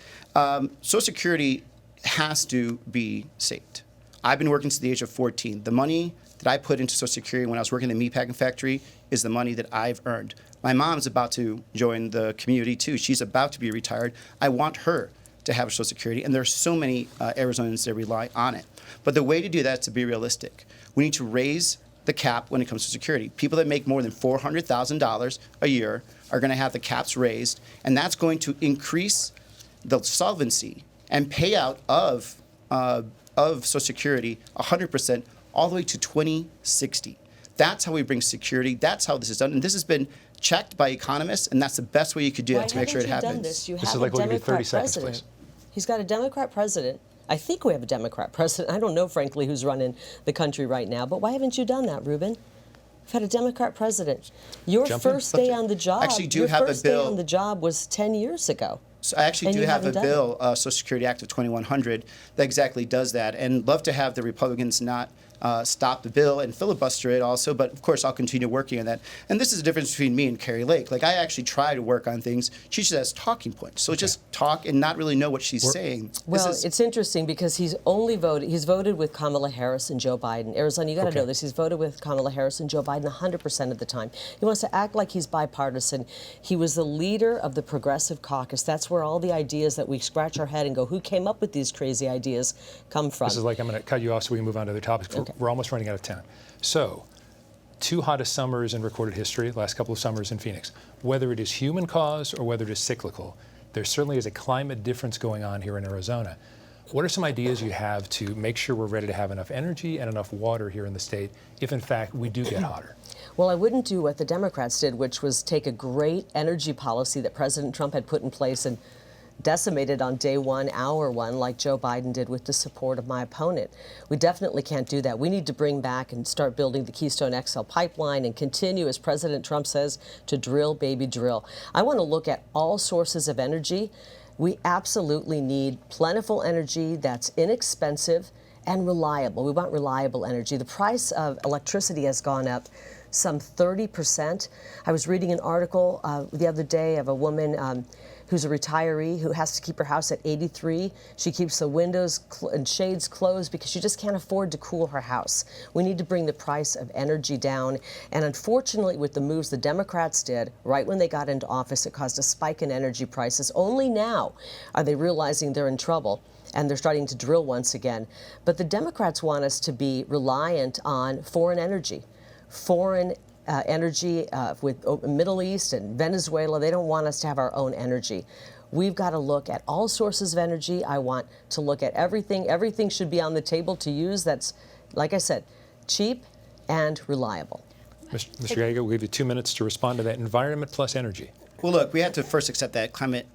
Social Security has to be saved. I've been working since the age of 14. The money that I put into Social Security when I was working in the meatpacking factory is the money that I've earned. My mom's about to join the community too. She's about to be retired. I want her to have Social Security, and there's so many Arizonans that rely on it. But the way to do that is to be realistic. We need to raise the cap when it comes to security. People that make more than $400,000 a year are going to have the caps raised, and that's going to increase the solvency and payout of Social Security 100% all the way to 2060. That's how we bring security. That's how this is done. And this has been checked by economists, and that's the best way you could do that to make sure it happens. Done this? You This have is like a we'll give you 30 Democrat seconds, president. please. He's got a Democrat president. I think we have a Democrat president. I don't know, frankly, who's running the country right now. But why haven't you done that, Ruben? We've had a Democrat president. Your Jump in. first day on the job. Actually do your have a first day bill. on the job was 10 years ago. So I actually And do you have a haven't done it. bill, Social Security Act of 2100, that exactly does that. And love to have the Republicans not stop the bill and filibuster it also. But of course, I'll continue working on that. And this is the difference between me and Kari Lake. Like, I actually try to work on things. She just has talking points. So just talk and not really know what she's saying. Well, This is, it's interesting because he's voted with Kamala Harris and Joe Biden. Arizona, you got to know this. He's voted with Kamala Harris and Joe Biden 100% of the time. He wants to act like he's bipartisan. He was the leader of the Progressive Caucus. That's where all the ideas that we scratch our head and go, who came up with these crazy ideas, come from. This is like, I'm going to cut you off so we can move on to other topics. Okay. We're almost running out of time. So, two hottest summers in recorded history, last couple of summers in Phoenix. Whether it is human caused or whether it is cyclical, there certainly is a climate difference going on here in Arizona. What are some ideas you have to make sure we're ready to have enough energy and enough water here in the state if, in fact, we do get hotter? Well, I wouldn't do what the Democrats did, which was take a great energy policy that President Trump had put in place and decimated on day one, hour one, like Joe Biden did with the support of my opponent. We definitely can't do that. We need to bring back and start building the Keystone XL pipeline and continue, as President Trump says, to drill, baby, drill. I want to look at all sources of energy. We absolutely need plentiful energy that's inexpensive and reliable. We want reliable energy. The price of electricity has gone up some 30%. I was reading an article the other day of a woman who's a retiree who has to keep her house at 83. She keeps the windows and shades closed because she just can't afford to cool her house. We need to bring the price of energy down. And unfortunately, with the moves the Democrats did right when they got into office, it caused a spike in energy prices. Only now are they realizing they're in trouble, and they're starting to drill once again. But the Democrats want us to be reliant on foreign energy. Foreign energy with Middle East and Venezuela. They don't want us to have our own energy. We've got to look at all sources of energy. I want to look at everything. Everything should be on the table to use that's, like I said, cheap and reliable. Mr. Gallego, we'll give you 2 minutes to respond to that. Environment plus energy. well, look, we have to first accept that climate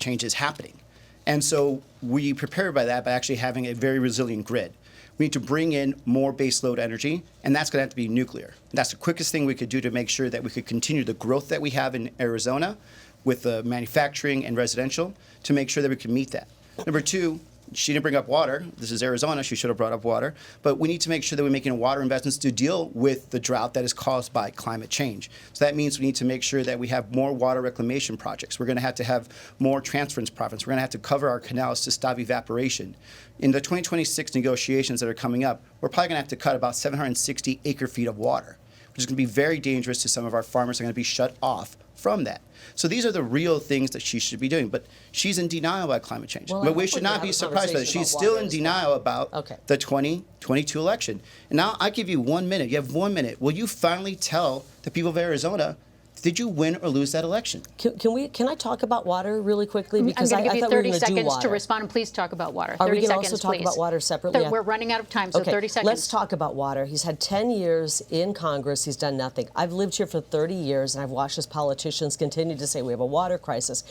change is happening. And so we prepare by that by actually having a very resilient grid. We need to bring in more baseload energy, and that's going to have to be nuclear. That's the quickest thing we could do to make sure that we could continue the growth that we have in Arizona with the manufacturing and residential to make sure that we can meet that. Number two, she didn't bring up water. This is Arizona. She should have brought up water. But we need to make sure that we're making water investments to deal with the drought that is caused by climate change. So that means we need to make sure that we have more water reclamation projects. We're going to have more transference projects. We're going to have to cover our canals to stop evaporation. In the 2026 negotiations that are coming up, we're probably going to have to cut about 760 acre-feet of water, which is going to be very dangerous to some of our farmers. Are going to be shut off from that. So these are the real things that she should be doing. But she's in denial about climate change. Well, but we should not be surprised by that. She's still in denial about the 2022 election. And now I give you 1 minute. You have 1 minute. Will you finally tell the people of Arizona, did you win or lose that election? Can I talk about water really quickly? Because I'm going to give you 30 seconds to water. respond, and please talk about water. Are 30 we going to seconds, also talk please. about water separately? We're running out of time, so okay, 30 seconds. Let's talk about water. He's had 10 years in Congress. He's done nothing. I've lived here for 30 years, and I've watched as politicians continue to say we have a water crisis.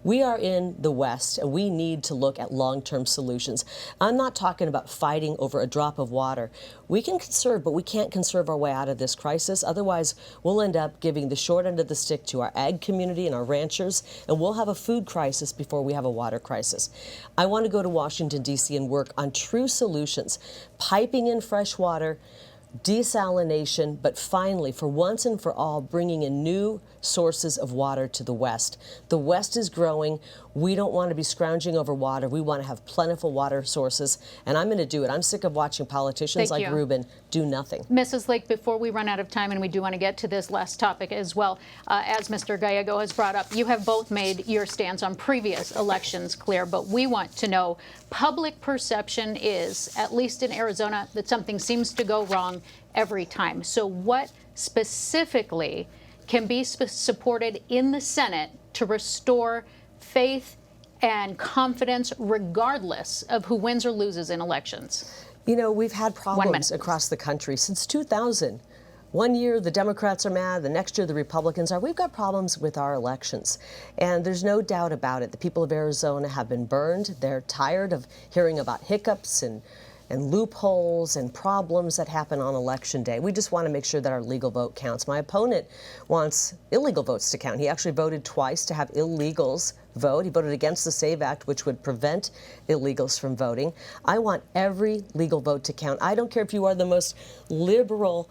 We are in the West, and we need to look at long-term solutions. I'm not talking about fighting over a drop of water. We can conserve, but we can't conserve our way out of this crisis. Otherwise, we'll end up giving the short end of the stick to our ag community and our ranchers, and we'll have a food crisis before we have a water crisis. I want to go to Washington, D.C. and work on true solutions, piping in fresh water, desalination, but finally, for once and for all, bringing in new sources of water to the West. The West is growing. We don't want to be scrounging over water. We want to have plentiful water sources, and I'm going to do it. I'm sick of watching politicians like Ruben do nothing. Mrs. Lake, before we run out of time, and we do want to get to this last topic as well, as Mr. Gallego has brought up, you have both made your stance on previous elections clear, but we want to know, public perception is, at least in Arizona, that something seems to go wrong every time. So what specifically can be supported in the Senate to restore faith and confidence regardless of who wins or loses in elections? You know, we've had problems across the country since 2000. One year the Democrats are mad, the next year the Republicans are. We've got problems with our elections. And there's no doubt about it. The people of Arizona have been burned. They're tired of hearing about hiccups and loopholes and problems that happen on Election Day. We just want to make sure that our legal vote counts. My opponent wants illegal votes to count. He actually voted twice to have illegals vote. He voted against the SAVE Act, which would prevent illegals from voting. I want every legal vote to count. I don't care if you are the most liberal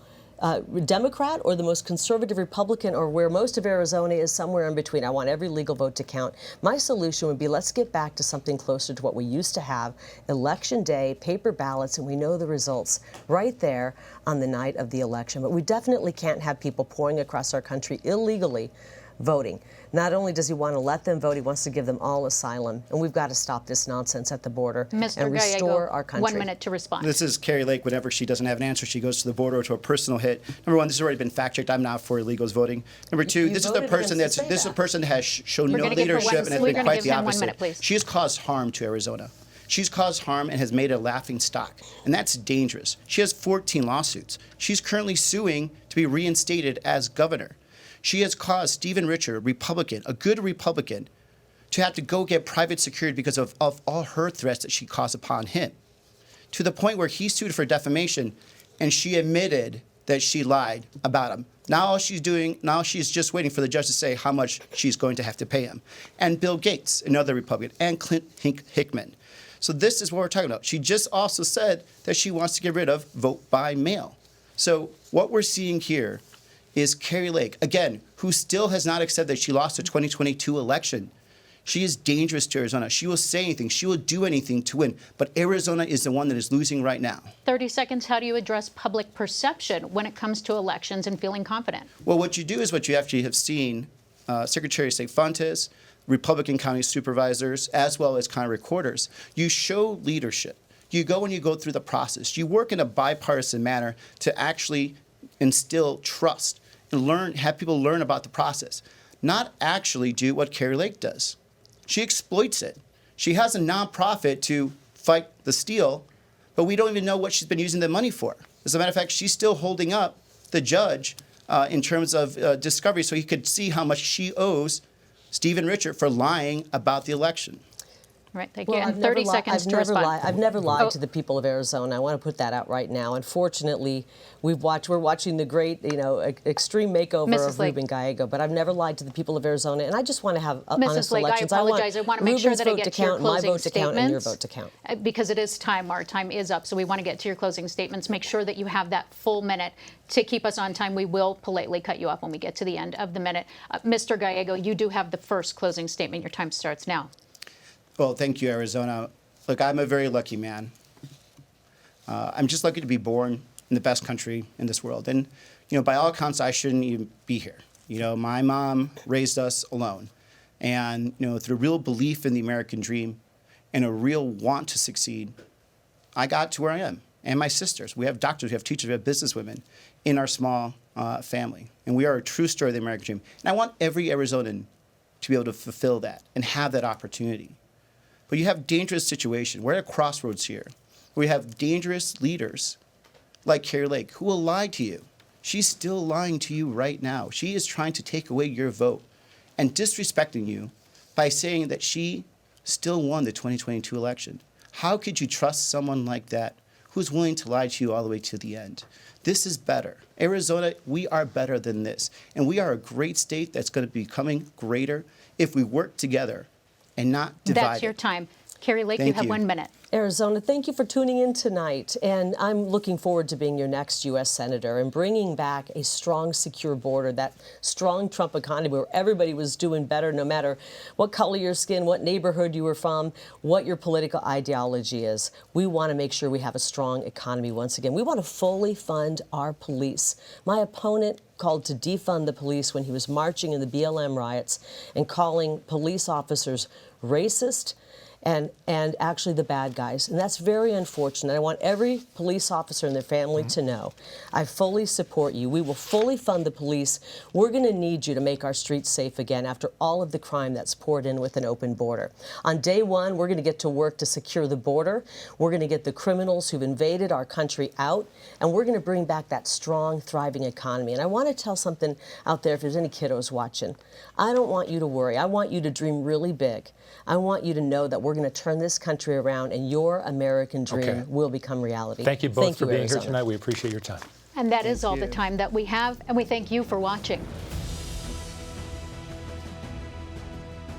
Democrat or the most conservative Republican, or where most of Arizona is, somewhere in between. I want every legal vote to count. My solution would be, let's get back to something closer to what we used to have. Election day, paper ballots, and we know the results right there on the night of the election. But we definitely can't have people pouring across our country illegally voting. Not only does he want to let them vote, he wants to give them all asylum. And we've got to stop this nonsense at the border and restore our country. 1 minute to respond. This is Kari Lake. Whenever she doesn't have an answer, she goes to the border to a personal hit. Number one, this has already been fact-checked. I'm not for illegals voting. Number two, this is a person that has shown no leadership and has been quite the opposite. She has caused harm to Arizona. She's caused harm and has made it a laughing stock, and that's dangerous. She has 14 lawsuits. She's currently suing to be reinstated as governor. She has caused Stephen Richer, a Republican, a good Republican, to have to go get private security because of all her threats that she caused upon him, to the point where he sued for defamation, and she admitted that she lied about him. Now she's just waiting for the judge to say how much she's going to have to pay him. And Bill Gates, another Republican, and Clint Hickman. So this is what we're talking about. She just also said that she wants to get rid of vote by mail. So what we're seeing here is Kari Lake, again, who still has not accepted that she lost the 2022 election. She is dangerous to Arizona. She will say anything. She will do anything to win. But Arizona is the one that is losing right now. 30 seconds. How do you address public perception when it comes to elections and feeling confident? Well, what you do is what you actually have seen Secretary of State Fontes, Republican county supervisors, as well as county recorders. You show leadership. You go and you go through the process. You work in a bipartisan manner to actually instill trust and have people learn about the process, not actually do what Kari Lake does. She exploits it. She has a nonprofit to fight the steal, but we don't even know what she's been using the money for. As a matter of fact, she's still holding up the judge in terms of discovery so he could see how much she owes Stephen Richer for lying about the election. Right, thank you. And 30 seconds to respond. I've never lied to the people of Arizona. I want to put that out right now. Unfortunately, we're watching the great, extreme makeover of Ruben Gallego, but I've never lied to the people of Arizona, and I just want to have honest elections. I apologize. I want to make sure that I get to your closing statements. My vote to count and your vote to count. Because it is time. Our time is up, so we want to get to your closing statements. Make sure that you have that full minute to keep us on time. We will politely cut you off when we get to the end of the minute. Mr. Gallego, you do have the first closing statement. Your time starts now. Well, thank you, Arizona. Look, I'm a very lucky man. I'm just lucky to be born in the best country in this world. And, by all accounts, I shouldn't even be here. My mom raised us alone. And, through real belief in the American dream and a real want to succeed, I got to where I am. And my sisters. We have doctors, we have teachers, we have businesswomen in our small family. And we are a true story of the American dream. And I want every Arizonan to be able to fulfill that and have that opportunity. But you have dangerous situation. We're at a crossroads here. We have dangerous leaders like Kari Lake who will lie to you. She's still lying to you right now. She is trying to take away your vote and disrespecting you by saying that she still won the 2022 election. How could you trust someone like that who's willing to lie to you all the way to the end? This is better. Arizona, we are better than this. And we are a great state that's going to be becoming greater if we work together and not divided. That's your time. Kari Lake, Thank you have you. 1 minute. Arizona, thank you for tuning in tonight. And I'm looking forward to being your next U.S. Senator and bringing back a strong, secure border, that strong Trump economy where everybody was doing better no matter what color your skin, what neighborhood you were from, what your political ideology is. We want to make sure we have a strong economy once again. We want to fully fund our police. My opponent called to defund the police when he was marching in the BLM riots and calling police officers racist and actually the bad guys. And that's very unfortunate. I want every police officer and their family to know I fully support you. We will fully fund the police. We're going to need you to make our streets safe again after all of the crime that's poured in with an open border. On day one, we're going to get to work to secure the border. We're going to get the criminals who've invaded our country out, and we're going to bring back that strong, thriving economy. And I want to tell something out there if there's any kiddos watching. I don't want you to worry. I want you to dream really big. I want you to know that we're going to turn this country around and your American dream will become reality. Thank you both for being Arizona. here tonight. We appreciate your time. And that is all the you. time that we have, and we thank you for watching.